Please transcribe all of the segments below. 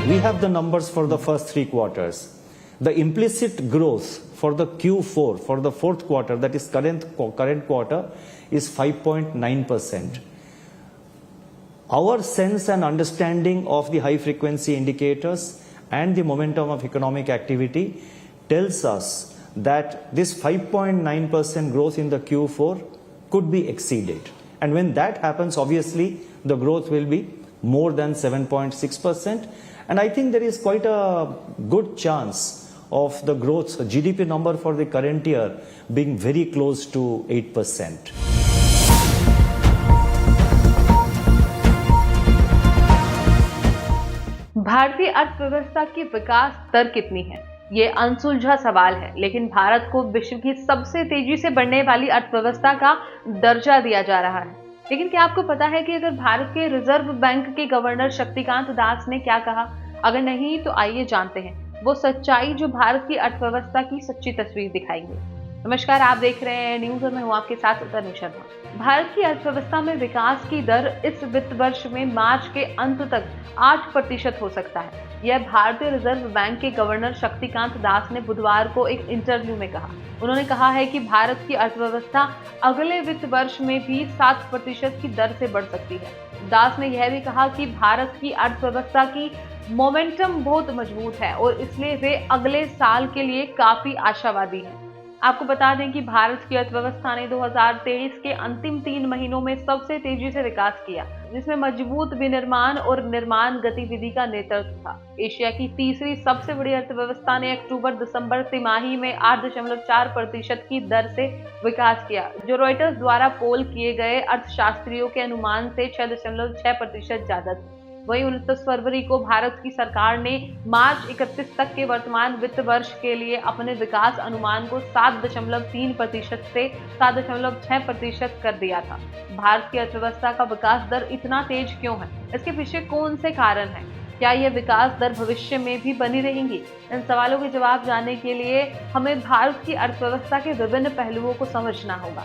We have the numbers for the first 3 quarters. The implicit growth for the Q4, for the fourth quarter, that is current quarter, is 5.9%. Our sense and understanding of the high frequency indicators and the momentum of economic activity tells us that this 5.9% growth in the Q4 could be exceeded. And when that happens, obviously, the growth will be more than 7.6%. And I think there is quite a good chance of the growth, GDP number for the current year being very close to 8%. भारतीय अर्थव्यवस्था की विकास दर कितनी है? ये अनसुलझा सवाल है, लेकिन भारत को विश्व की सबसे तेजी से बढ़ने वाली अर्थव्यवस्था का दर्जा दिया जा रहा है। लेकिन क्या आपको पता है कि अगर भारत के रिजर्व बैंक के गवर्नर शक्तिकांत दास ने क्या कहा? अगर नहीं तो आइए जानते हैं वो सच्चाई जो भारत की अर्थव्यवस्था की सच्ची तस्वीर दिखाएंगे। नमस्कार, आप देख रहे हैं न्यूज और मैं हूं आपके साथ तनु शर्मा। भारत की अर्थव्यवस्था में विकास की दर इस वित्त वर्ष में मार्च के अंत तक 8% हो सकता है। यह भारतीय रिजर्व बैंक के गवर्नर शक्तिकांत दास ने बुधवार को एक इंटरव्यू में कहा। उन्होंने कहा है कि भारत की अर्थव्यवस्था अगले वित्त वर्ष में भी 7% की दर से बढ़ सकती है। दास ने यह भी कहा कि भारत की अर्थव्यवस्था की मोमेंटम बहुत मजबूत है और इसलिए वे अगले साल के लिए काफी आशावादी हैं। आपको बता दें कि भारत की अर्थव्यवस्था ने 2023 के अंतिम 3 महीनों में सबसे तेजी से विकास किया, जिसमें मजबूत विनिर्माण और निर्माण गतिविधि का नेतृत्व था। एशिया की तीसरी सबसे बड़ी अर्थव्यवस्था ने अक्टूबर-दिसंबर तिमाही में 8.4% की दर से विकास किया, जो रॉयटर्स द्वारा पोल किए गए अर्थशास्त्रियों के अनुमान से 6.6% ज्यादा थी। वहीं 29 फरवरी को भारत की सरकार ने मार्च 31 तक के वर्तमान वित्त वर्ष के लिए अपने विकास अनुमान को 7.3% से 7.6% कर दिया था। भारत की अर्थव्यवस्था का विकास दर इतना तेज क्यों है? इसके पीछे कौन से कारण हैं? क्या यह विकास दर भविष्य में भी बनी रहेंगी? इन सवालों के जवाब जानने के लिए हमें भारत की अर्थव्यवस्था के विभिन्न पहलुओं को समझना होगा।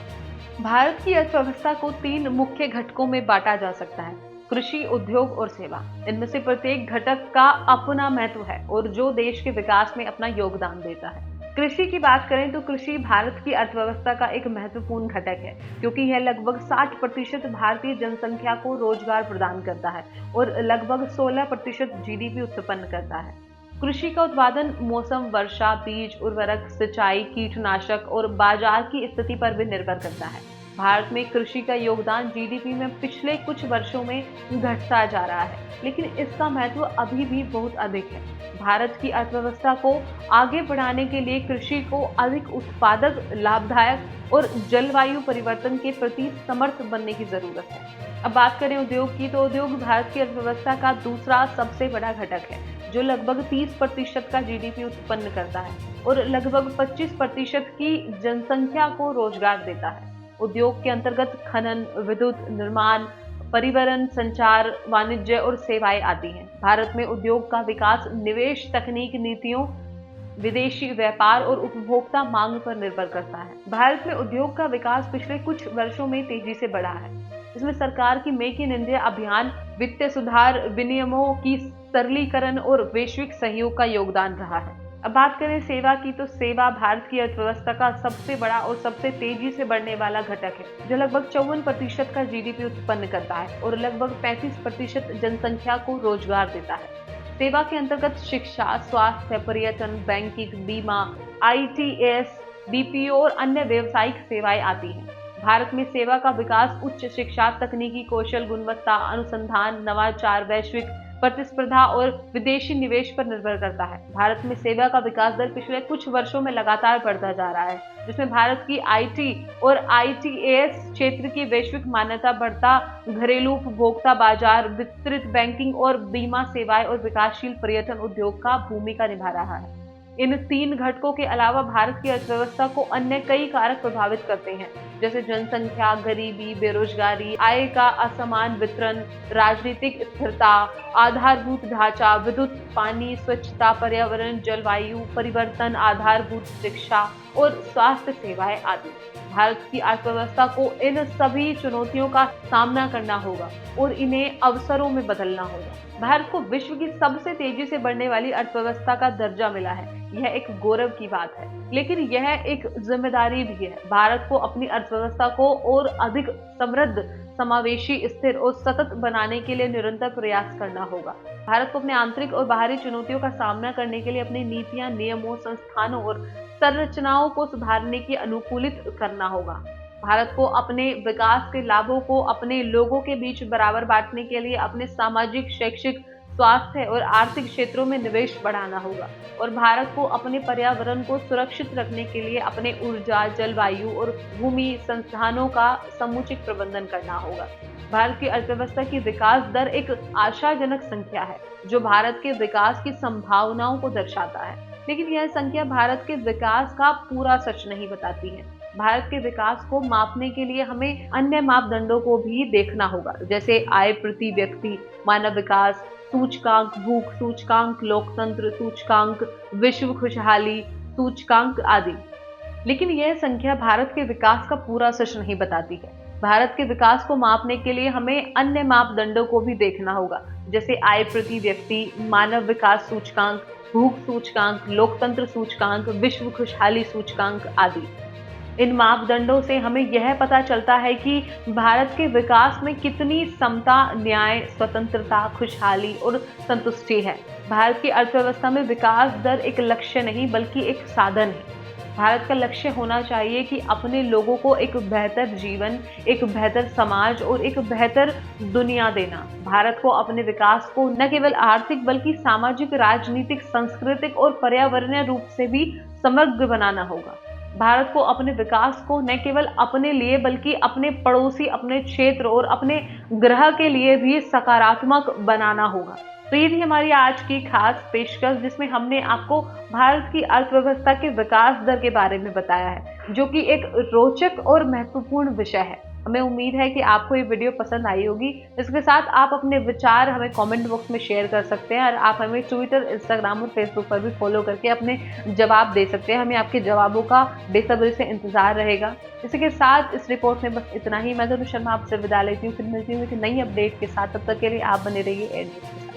भारत की अर्थव्यवस्था को 3 मुख्य घटकों में बांटा जा सकता है: कृषि, उद्योग और सेवा। इनमें से प्रत्येक घटक का अपना महत्व है और जो देश के विकास में अपना योगदान देता है। कृषि की बात करें तो कृषि भारत की अर्थव्यवस्था का एक महत्वपूर्ण घटक है, क्योंकि यह लगभग 60% भारतीय जनसंख्या को रोजगार प्रदान करता है और लगभग 16% जीडीपी उत्पन्न करता है। कृषि का उत्पादन मौसम, वर्षा, बीज, उर्वरक, सिंचाई, कीटनाशक और बाजार की स्थिति पर भी निर्भर करता है। भारत में कृषि का योगदान जीडीपी में पिछले कुछ वर्षों में घटता जा रहा है, लेकिन इसका महत्व अभी भी बहुत अधिक है। भारत की अर्थव्यवस्था को आगे बढ़ाने के लिए कृषि को अधिक उत्पादक, लाभदायक और जलवायु परिवर्तन के प्रति समर्थ बनने की जरूरत है। अब बात करें उद्योग की, तो उद्योग भारत की अर्थव्यवस्था का दूसरा सबसे बड़ा घटक है, जो लगभग 30% का जीडीपी उत्पन्न करता है और लगभग 25% की जनसंख्या को रोजगार देता है। उद्योग के अंतर्गत खनन, विद्युत, निर्माण, परिवहन, संचार, वाणिज्य और सेवाएं आती हैं। भारत में उद्योग का विकास निवेश, तकनीक नीतियों, विदेशी व्यापार और उपभोक्ता मांग पर निर्भर करता है। भारत में उद्योग का विकास पिछले कुछ वर्षों में तेजी से बढ़ा है। इसमें सरकार की मेक इन इंडिया अभियान, वित्तीय सुधार, विनियमों की सरलीकरण और वैश्विक सहयोग का योगदान रहा है। अब बात करें सेवा की, तो सेवा भारत की अर्थव्यवस्था का सबसे बड़ा और सबसे तेजी से बढ़ने वाला घटक है, जो लगभग 54% का जीडीपी उत्पन्न करता है और लगभग 35% जनसंख्या को रोजगार देता है। सेवा के अंतर्गत शिक्षा, स्वास्थ्य, पर्यटन, बैंकिंग, बीमा, आईटीएस, बीपीओ और अन्य व्यावसायिक सेवाएं आती हैं। भारत में सेवा का विकास उच्च शिक्षा, तकनीकी कौशल, गुणवत्ता, अनुसंधान, नवाचार, वैश्विक प्रतिस्पर्धा और विदेशी निवेश पर निर्भर करता है। भारत में सेवा का विकास दर पिछले कुछ वर्षों में लगातार बढ़ता जा रहा है, जिसमें भारत की आईटी और आईटीएस क्षेत्र की वैश्विक मान्यता, बढ़ता घरेलू उपभोक्ता बाजार, विस्तृत बैंकिंग और बीमा सेवाएं और विकासशील पर्यटन उद्योग का भूमिका निभा रहा है। इन 3 घटकों के अलावा भारत की अर्थव्यवस्था को अन्य कई कारक प्रभावित करते हैं, जैसे जनसंख्या, गरीबी, बेरोजगारी, आय का असमान वितरण, राजनीतिक स्थिरता, आधारभूत ढांचा, विद्युत, पानी, स्वच्छता, पर्यावरण, जलवायु परिवर्तन, आधारभूत शिक्षा और स्वास्थ्य सेवाएं आदि। भारत की अर्थव्यवस्था को इन सभी चुनौतियों का सामना करना होगा और इन्हें अवसरों में बदलना होगा। भारत को विश्व की सबसे तेजी से बढ़ने वाली अर्थव्यवस्था का दर्जा मिला है, यह एक गौरव की बात है, लेकिन यह एक जिम्मेदारी भी है। भारत को अपनी अर्थव्यवस्था को और अधिक समृद्ध, समावेशी, स्थिर और सतत बनाने के लिए निरंतर प्रयास करना होगा। भारत को अपने आंतरिक और बाहरी चुनौतियों का सामना करने के लिए अपनी नीतियां, नियमों, संस्थानों और संरचनाओं को सुधारने की अनुकूलित करना होगा। भारत को अपने विकास के लाभों को अपने लोगों के बीच बराबर बांटने के लिए अपने सामाजिक, शैक्षिक, स्वास्थ्य और आर्थिक क्षेत्रों में निवेश बढ़ाना होगा और भारत को अपने पर्यावरण को सुरक्षित रखने के लिए अपने ऊर्जा, जलवायु और भूमि संसाधनों का समुचित प्रबंधन करना होगा। भारत की अर्थव्यवस्था की विकास दर एक आशाजनक संख्या है जो भारत के विकास की संभावनाओं को दर्शाता है, लेकिन यह संख्या भारत के विकास का पूरा सच नहीं बताती है। भारत के विकास को मापने के लिए हमें अन्य मापदंडों को भी देखना होगा, जैसे आय प्रति व्यक्ति, मानव विकास सूचकांक, भूख सूचकांक, लोकतंत्र सूचकांक, विश्व खुशहाली सूचकांक आदि। लेकिन यह संख्या भारत के विकास का पूरा सच नहीं बताती है। भारत के विकास को मापने के लिए हमें अन्य मापदंडों को भी देखना होगा, जैसे आय प्रति व्यक्ति, मानव विकास सूचकांक, भूख सूचकांक, लोकतंत्र सूचकांक, विश्व खुशहाली सूचकांक आदि। इन मापदंडों से हमें यह पता चलता है कि भारत के विकास में कितनी समता, न्याय, स्वतंत्रता, खुशहाली और संतुष्टि है। भारत की अर्थव्यवस्था में विकास दर एक लक्ष्य नहीं बल्कि एक साधन है। भारत का लक्ष्य होना चाहिए कि अपने लोगों को एक बेहतर जीवन, एक बेहतर समाज और एक बेहतर दुनिया देना। भारत को अपने विकास को न केवल आर्थिक बल्कि सामाजिक, राजनीतिक, सांस्कृतिक और पर्यावरणीय रूप से भी समग्र बनाना होगा। भारत को अपने विकास को न केवल अपने लिए बल्कि अपने पड़ोसी, अपने क्षेत्र और अपने ग्रह के लिए भी सकारात्मक बनाना होगा। तो ये थी हमारी आज की खास पेशकश, जिसमें हमने आपको भारत की अर्थव्यवस्था के विकास दर के बारे में बताया है, जो कि एक रोचक और महत्वपूर्ण विषय है। हमें उम्मीद है कि आपको ये वीडियो पसंद आई होगी। इसके साथ आप अपने विचार हमें कमेंट बॉक्स में शेयर कर सकते हैं और आप हमें ट्विटर, इंस्टाग्राम और फेसबुक पर भी फॉलो करके अपने जवाब दे सकते हैं। हमें आपके जवाबों का बेसब्री से इंतजार रहेगा। इसी के साथ इस रिपोर्ट में बस इतना ही। मैं तनु शर्मा आपसे विदा लेती हूँ, फिर मिलती हूँ एक नई अपडेट के साथ। तब तक के लिए आप बने रहिए एयर न्यूज़ के साथ।